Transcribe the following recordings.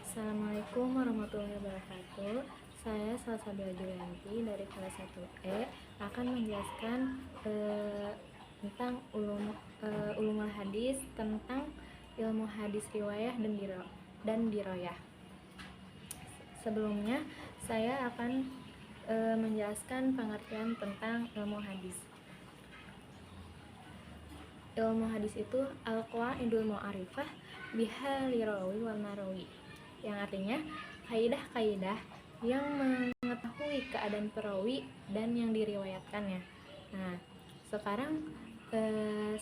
Assalamualaikum warahmatullahi wabarakatuh. Saya Salsabila Julianti dari kelas 1E akan menjelaskan tentang ulumul hadis, tentang ilmu hadis riwayah dan diroyah. Sebelumnya saya akan menjelaskan pengertian tentang ilmu hadis. Ilmu hadis itu al-qawaidul mu'arifah biha lirawi wal marawi, yang artinya kaidah-kaidah yang mengetahui keadaan perawi dan yang diriwayatkannya. Nah, sekarang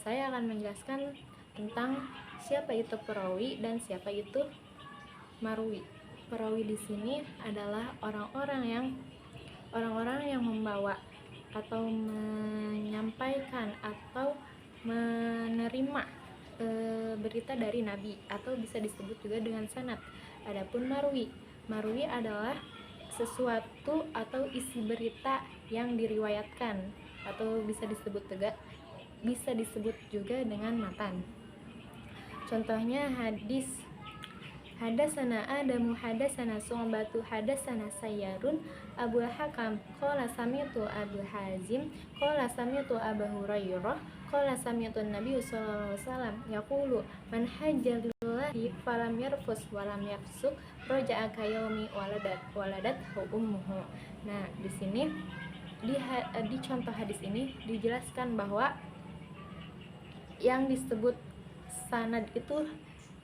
saya akan menjelaskan tentang siapa itu perawi dan siapa itu marwi. Perawi di sini adalah orang-orang yang membawa atau menyampaikan atau menerima berita dari Nabi, atau bisa disebut juga dengan sanad. Adapun marwi adalah sesuatu atau isi berita yang diriwayatkan, atau bisa disebut juga dengan matan. Contohnya hadis hadasana Adamu hadasana Su'batu hadasana Sayyarun Abul Hakam qala sami'tu Abu Hazim qala sami'tu Abu Hurairah qala sami'tu Nabi sallallahu alaihi wasallam yaqulu man hajja lillahi falam yarfus walam yafsuk raja'a ka yaumi waladathu ummuhu. Nah, di sini di contoh hadis ini dijelaskan bahwa yang disebut sanad itu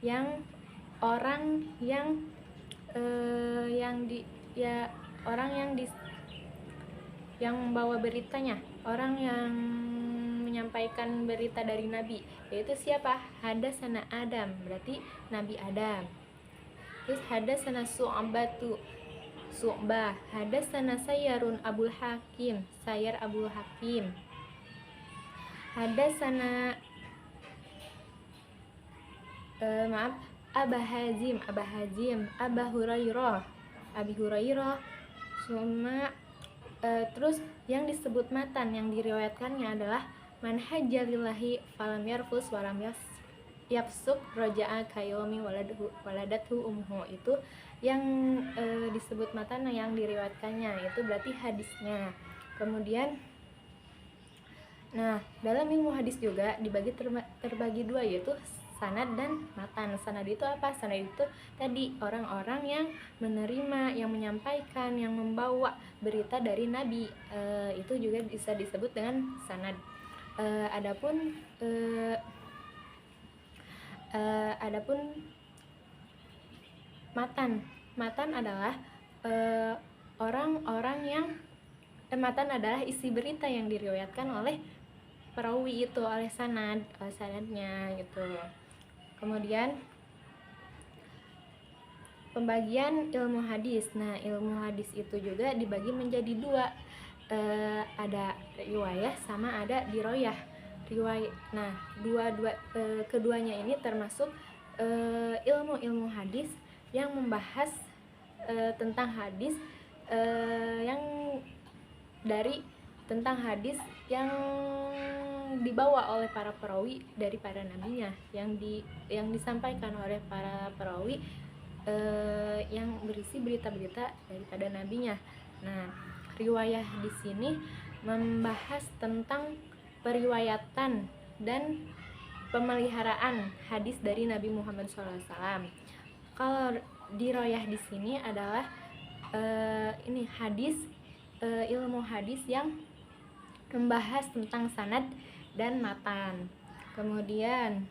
yang orang yang membawa beritanya, orang yang menyampaikan berita dari Nabi, yaitu siapa? Hadasana Adam, berarti Nabi Adam. Terus hadasana Su'bah, hadasana Sayyarun Abul Hakim, Sayyar Abul Hakim, hadasana Aba Hazim, Aba Hurairah, Abi Hurairah. Terus yang disebut matan, yang diriwayatkannya adalah man hajjalillahi falam yarfus walam yafsuk raja'a kayomi waladathu umhu. Itu yang disebut matan yang diriwayatkannya, itu berarti hadisnya. Kemudian dalam ilmu hadis juga terbagi dua, yaitu sanad dan matan. Sanad itu apa? Sanad itu tadi orang-orang yang menerima, yang menyampaikan, yang membawa berita dari Nabi, itu juga bisa disebut dengan sanad. Adapun matan adalah matan adalah isi berita yang diriwayatkan oleh perawi itu, oleh sanadnya gitu. Kemudian pembagian ilmu hadis. Nah, ilmu hadis itu juga dibagi menjadi dua, ada riwayah sama ada diroyah. Nah, keduanya ini termasuk ilmu hadis yang membahas tentang hadis tentang hadis yang dibawa oleh para perawi dari para nabinya, yang disampaikan oleh para perawi yang berisi berita-berita daripada nabinya. Nah, riwayah di sini membahas tentang periwayatan dan pemeliharaan hadis dari Nabi Muhammad SAW. Kalau diroyah di sini adalah ilmu hadis yang membahas tentang sanad dan matan. Kemudian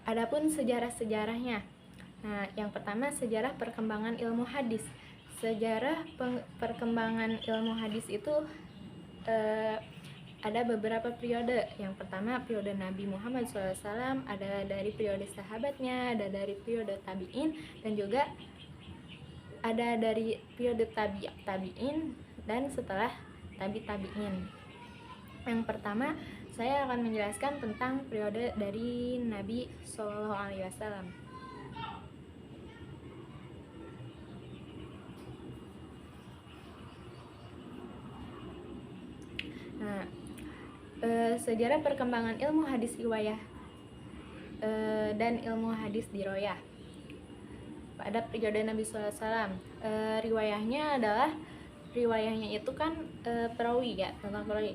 adapun sejarah-sejarahnya. Nah, yang pertama sejarah perkembangan ilmu hadis. Sejarah perkembangan ilmu hadis itu ada beberapa periode. Yang pertama periode Nabi Muhammad SAW, ada dari periode sahabatnya, ada dari periode tabi'in, dan juga ada dari periode tabi'in dan setelah tabi'in. Yang pertama saya akan menjelaskan tentang periode dari Nabi SAW. Nah, sejarah perkembangan ilmu hadis riwayah dan ilmu hadis diroyah pada periode Nabi SAW. Riwayahnya itu kan perawi ya, tentang perawi.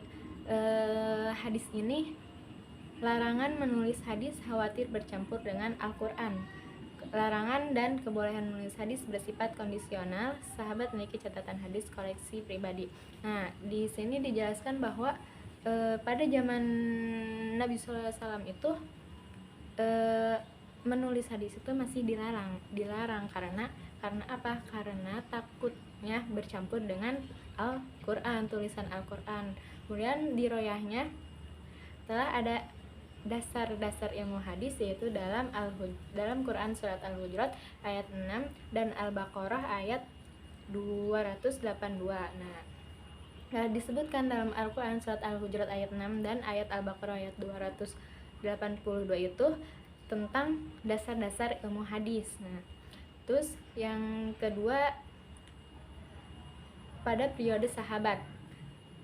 Hadis ini, larangan menulis hadis khawatir bercampur dengan Al-Quran. Larangan dan kebolehan menulis hadis bersifat kondisional. Sahabat memiliki catatan hadis koleksi pribadi. Nah, di sini dijelaskan bahwa pada zaman Nabi SAW itu menulis hadis itu masih dilarang karena apa? Karena takutnya bercampur dengan Al-Quran, tulisan Al-Quran. Kemudian di royahnya telah ada dasar-dasar ilmu hadis, yaitu dalam Quran surat Al-Hujurat ayat 6 dan Al-Baqarah ayat 282. Nah, disebutkan dalam Al-Quran surat Al-Hujurat ayat 6 dan ayat Al-Baqarah ayat 282 itu tentang dasar-dasar ilmu hadis. Nah, terus yang kedua, pada periode sahabat.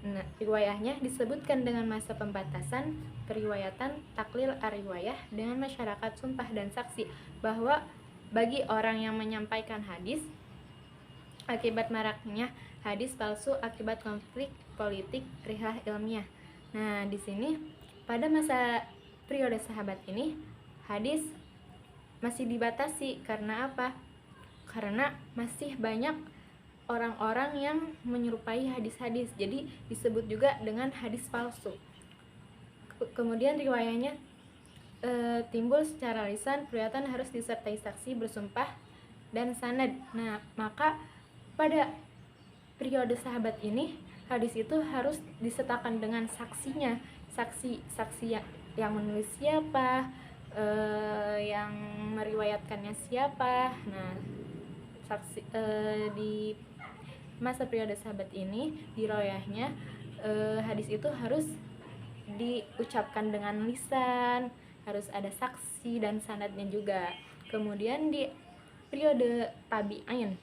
Nah, riwayahnya disebutkan dengan masa pembatasan periwayatan taklil ar-riwayah dengan masyarakat sumpah dan saksi, bahwa bagi orang yang menyampaikan hadis akibat maraknya hadis palsu akibat konflik politik rihlah ilmiah. Nah, di sini pada masa periode sahabat ini hadis masih dibatasi. Karena apa? Karena masih banyak orang-orang yang menyerupai hadis-hadis, jadi disebut juga dengan hadis palsu. Kemudian riwayatnya timbul secara lisan, periwayatan harus disertai saksi bersumpah dan sanad. Nah, maka pada periode sahabat ini hadis itu harus disertakan dengan saksinya, saksi yang menulis siapa, yang meriwayatkannya siapa. Nah, saksi di masa periode sahabat ini di royahnya hadis itu harus diucapkan dengan lisan, harus ada saksi dan sanadnya juga. Kemudian di periode tabi'in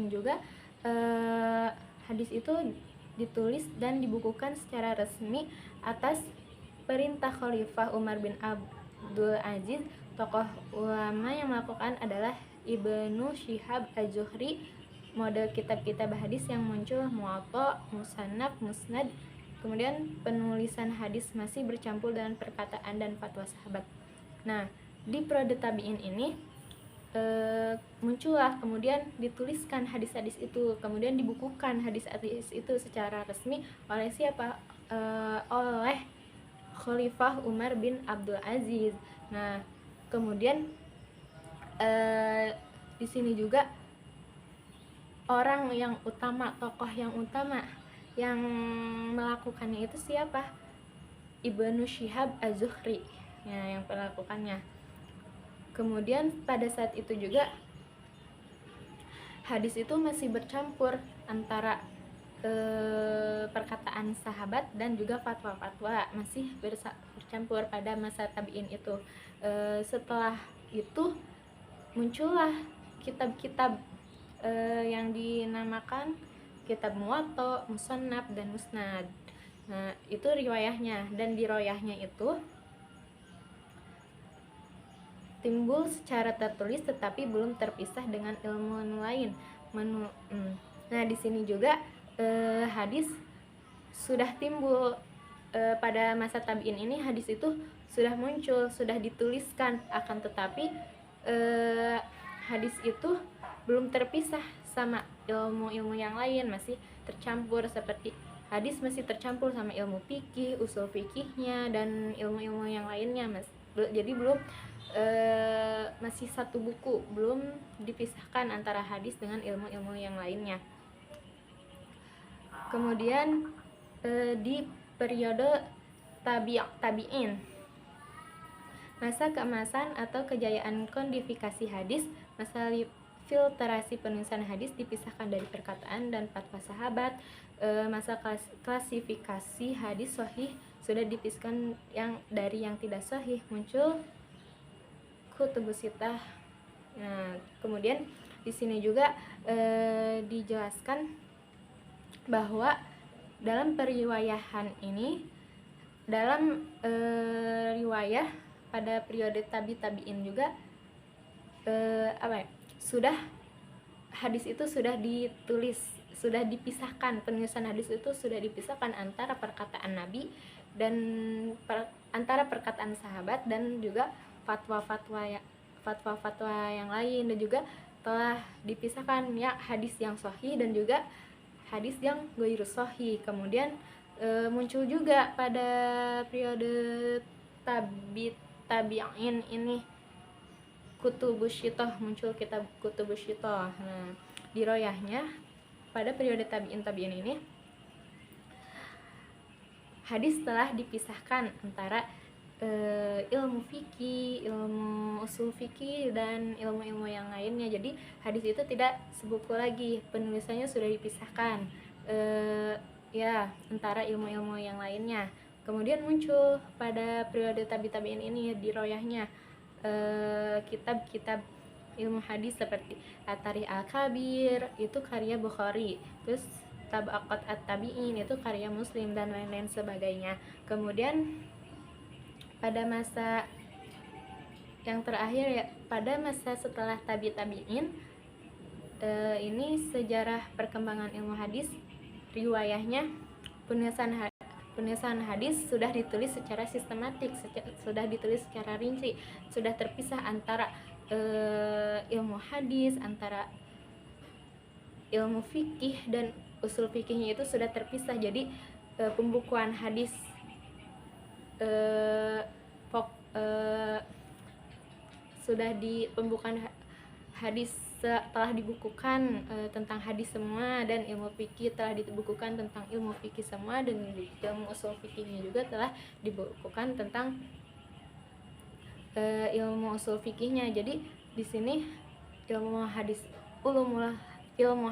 juga hadis itu ditulis dan dibukukan secara resmi atas perintah Khalifah Umar bin Abdul Aziz. Tokoh ulama yang melakukan adalah Ibnu Syihab Az-Zuhri. Model kitab-kitab hadis yang muncul Muwatta, Musannaf, Musnad. Kemudian penulisan hadis masih bercampur dengan perkataan dan fatwa sahabat. Nah, di periode tabi'in ini muncullah, kemudian dituliskan hadis-hadis itu, kemudian dibukukan hadis-hadis itu secara resmi oleh siapa? Oleh Khalifah Umar bin Abdul Aziz. Nah, kemudian di sini juga orang yang utama, tokoh yang utama yang melakukannya itu siapa? Ibnu Syihab Az-Zuhri ya, yang melakukannya. Kemudian pada saat itu juga hadis itu masih bercampur antara perkataan sahabat dan juga fatwa-fatwa, masih bercampur pada masa tabi'in itu. Setelah itu muncullah kitab-kitab yang dinamakan kitab Muwatta, Musannaf, dan Musnad. Nah, itu riwayahnya. Dan di riwayahnya itu timbul secara tertulis tetapi belum terpisah dengan ilmu lain. Nah, di sini juga hadis sudah timbul pada masa tabi'in ini. Hadis itu sudah muncul, sudah dituliskan, akan tetapi hadis itu belum terpisah sama ilmu-ilmu yang lain, masih tercampur. Seperti hadis masih tercampur sama ilmu fikih, usul fikihnya, dan ilmu-ilmu yang lainnya, Mas. Jadi belum masih satu buku, belum dipisahkan antara hadis dengan ilmu-ilmu yang lainnya. Kemudian di periode tabi'in, masa keemasan atau kejayaan kodifikasi hadis, masa filtrasi penulisan hadis dipisahkan dari perkataan dan fatwa sahabat. Masa klasifikasi hadis sahih sudah dipisahkan dari yang tidak sahih, muncul kutubus sittah. Nah, kemudian di sini juga dijelaskan bahwa dalam periwayahan ini, dalam riwayah pada periode tabi'in juga sudah hadis itu sudah ditulis, sudah dipisahkan, penulisan hadis itu sudah dipisahkan antara perkataan Nabi dan antara perkataan sahabat dan juga fatwa-fatwa yang lain, dan juga telah dipisahkan ya hadis yang sahih dan juga hadis yang ghairu sahih. Kemudian muncul juga pada periode tabi'in ini Kutubus Syitoh, muncul kitab Kutubus Syitoh. Nah, di royahnya pada periode tabi'in ini hadis telah dipisahkan antara ilmu fikih, ilmu usul fikih, dan ilmu-ilmu yang lainnya. Jadi hadis itu tidak sebuku lagi, penulisannya sudah dipisahkan ya antara ilmu-ilmu yang lainnya. Kemudian muncul pada periode tabi'in ini di royahnya kitab-kitab ilmu hadis seperti At-Tarikh Al-Kabir itu karya Bukhari, terus Tabaqat At-Tabi'in itu karya Muslim, dan lain-lain sebagainya. Kemudian pada masa yang terakhir ya, pada masa setelah tabi'in ini sejarah perkembangan ilmu hadis, riwayahnya penulisan hadis sudah ditulis secara sistematik, sudah ditulis secara rinci, sudah terpisah antara ilmu hadis, antara ilmu fikih dan usul fikihnya itu sudah terpisah. Jadi pembukuan hadis sudah di pembukaan hadis telah dibukukan tentang hadis semua, dan ilmu fikih telah dibukukan tentang ilmu fikih semua, dan ilmu usul fikihnya juga telah dibukukan tentang ilmu usul fikihnya. Jadi di sini ilmu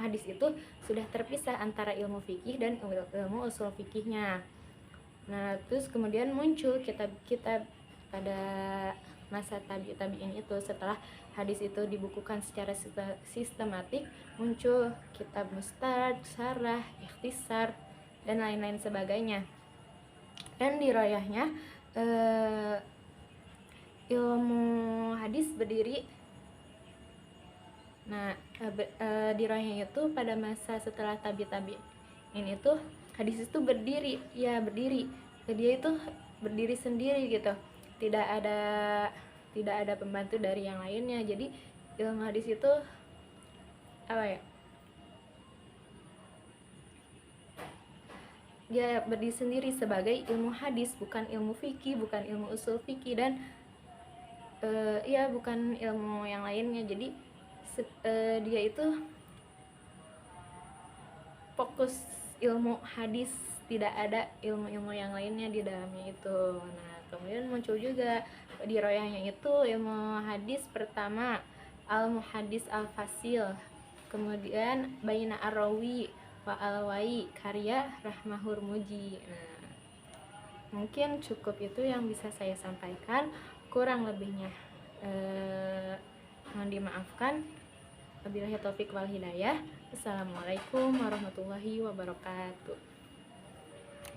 hadis itu sudah terpisah antara ilmu fikih dan ilmu usul fikihnya. Nah, terus kemudian muncul kitab-kitab pada masa tabi'in itu. Setelah hadis itu dibukukan secara sistematik, muncul kitab Mustad, Syarah, Ikhtisar, dan lain-lain sebagainya. Dan di royahnya ilmu hadis berdiri. Nah, di royahnya itu pada masa setelah tabi'in itu hadis itu berdiri. Dia itu berdiri sendiri gitu, tidak ada pembantu dari yang lainnya. Jadi ilmu hadis itu dia berdiri sendiri sebagai ilmu hadis, bukan ilmu fikih, bukan ilmu usul fikih, dan bukan ilmu yang lainnya. Jadi dia itu fokus ilmu hadis, tidak ada ilmu-ilmu yang lainnya di dalamnya itu. Nah, kemudian muncul juga di royahnya itu ilmu hadis pertama Al-Muhaddis Al-Fasil, kemudian Baina Ar-Rawi wa Al-Wai karya Rahmahur Muji. Nah, mungkin cukup itu yang bisa saya sampaikan, kurang lebihnya mohon dimaafkan. Wabillahi taufik wal hidayah. Assalamualaikum warahmatullahi wabarakatuh.